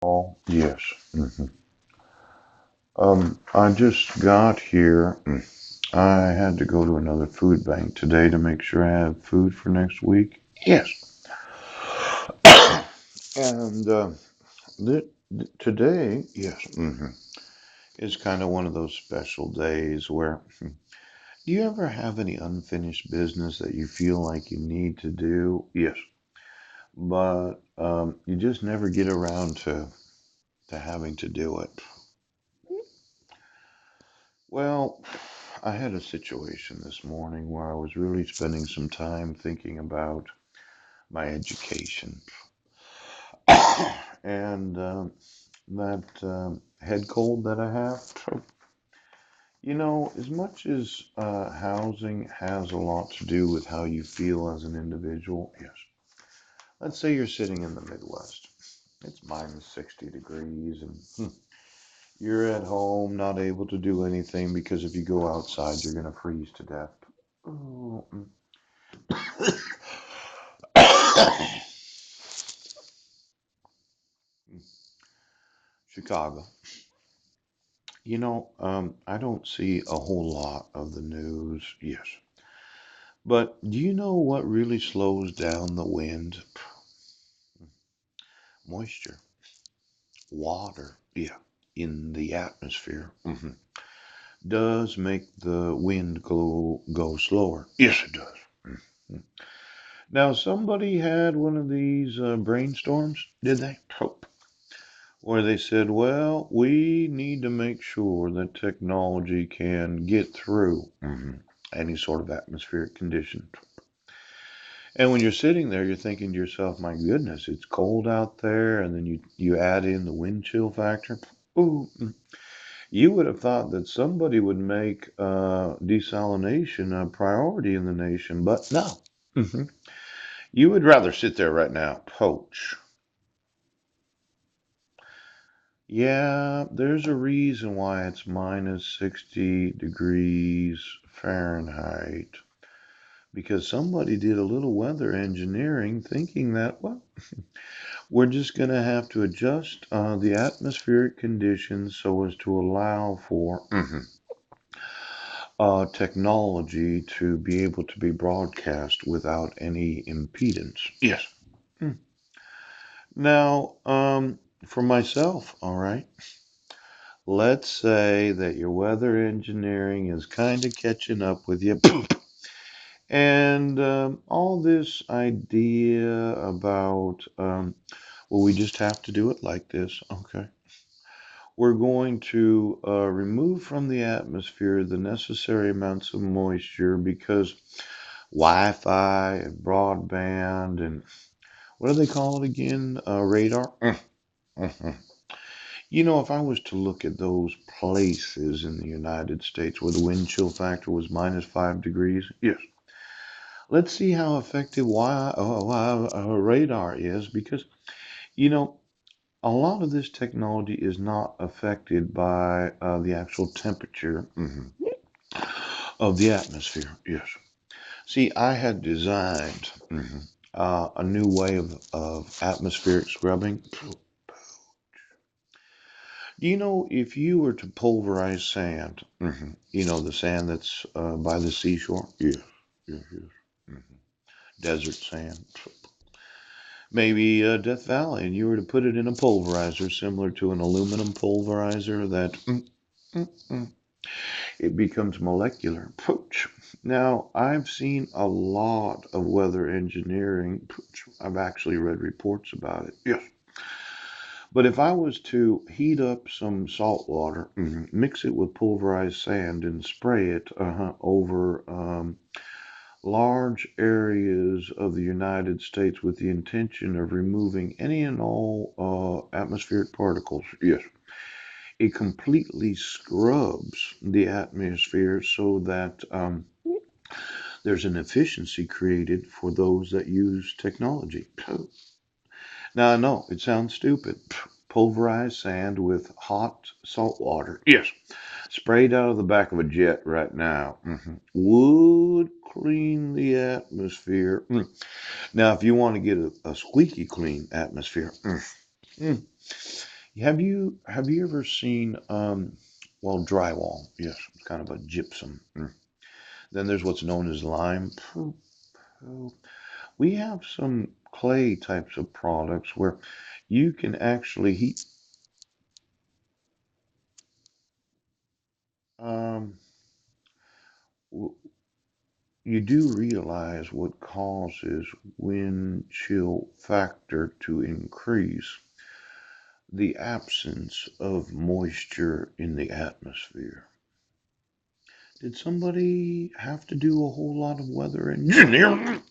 Oh, yes. I just got here. I had to go to another food bank today to make sure I have food for next week. Yes. And today, yes, is kind of one of those special days where do you ever have any unfinished business that you feel like you need to do? Yes. But you just never get around to having to do it. Well, I had a situation this morning where I was really spending some time thinking about my education. And that head cold that I have, as much as housing has a lot to do with how you feel as an individual, yes. Let's say you're sitting in the Midwest. It's minus 60 degrees, and you're at home, not able to do anything because if you go outside, you're going to freeze to death. Oh, Chicago. I don't see a whole lot of the news, yes. But do you know what really slows down the wind? Moisture, water, yeah, in the atmosphere. Does make the wind go slower. Yes, it does. Mhm. Now, somebody had one of these brainstorms, did they? Where they said, well, we need to make sure that technology can get through any sort of atmospheric condition. And when you're sitting there, you're thinking to yourself, my goodness, it's cold out there. And then you add in the wind chill factor. Ooh, you would have thought that somebody would make desalination a priority in the nation, but no. hmm You would rather sit there right now, poach. Yeah, there's a reason why it's minus 60 degrees Fahrenheit. Because somebody did a little weather engineering thinking that, well, we're just going to have to adjust the atmospheric conditions so as to allow for technology to be able to be broadcast without any impedance. Yes. Mm. Now, for myself, all right, let's say that your weather engineering is kind of catching up with you. And all this idea about, well, we just have to do it like this. Okay. We're going to remove from the atmosphere the necessary amounts of moisture because Wi-Fi and broadband and what do they call it again? Radar. Mhm. If I was to look at those places in the United States where the wind chill factor was minus 5 degrees, yes, let's see how effective radar is because, you know, a lot of this technology is not affected by the actual temperature of the atmosphere. Yes. See, I had designed a new way of atmospheric scrubbing. Do you know if you were to pulverize sand, the sand that's by the seashore? Yes, yes, yes. hmm Desert sand. Maybe Death Valley, and you were to put it in a pulverizer similar to an aluminum pulverizer that mm, it becomes molecular. Pooch. Now, I've seen a lot of weather engineering. Pooch. I've actually read reports about it. Yes. But if I was to heat up some salt water, mix it with pulverized sand, and spray it over large areas of the United States with the intention of removing any and all atmospheric particles, yes, it completely scrubs the atmosphere so that there's an efficiency created for those that use technology. Now, I know it sounds stupid. Pulverized sand with hot salt water. Yes. Sprayed out of the back of a jet right now. Would clean the atmosphere. Now, if you want to get a squeaky clean atmosphere, mm, Have you ever seen well, drywall? Yes, it's kind of a gypsum. Then there's what's known as lime. We have some clay types of products where you can actually heat. Um, w- you do realize what causes wind chill factor to increase the absence of moisture in the atmosphere. Did somebody have to do a whole lot of weather engineering?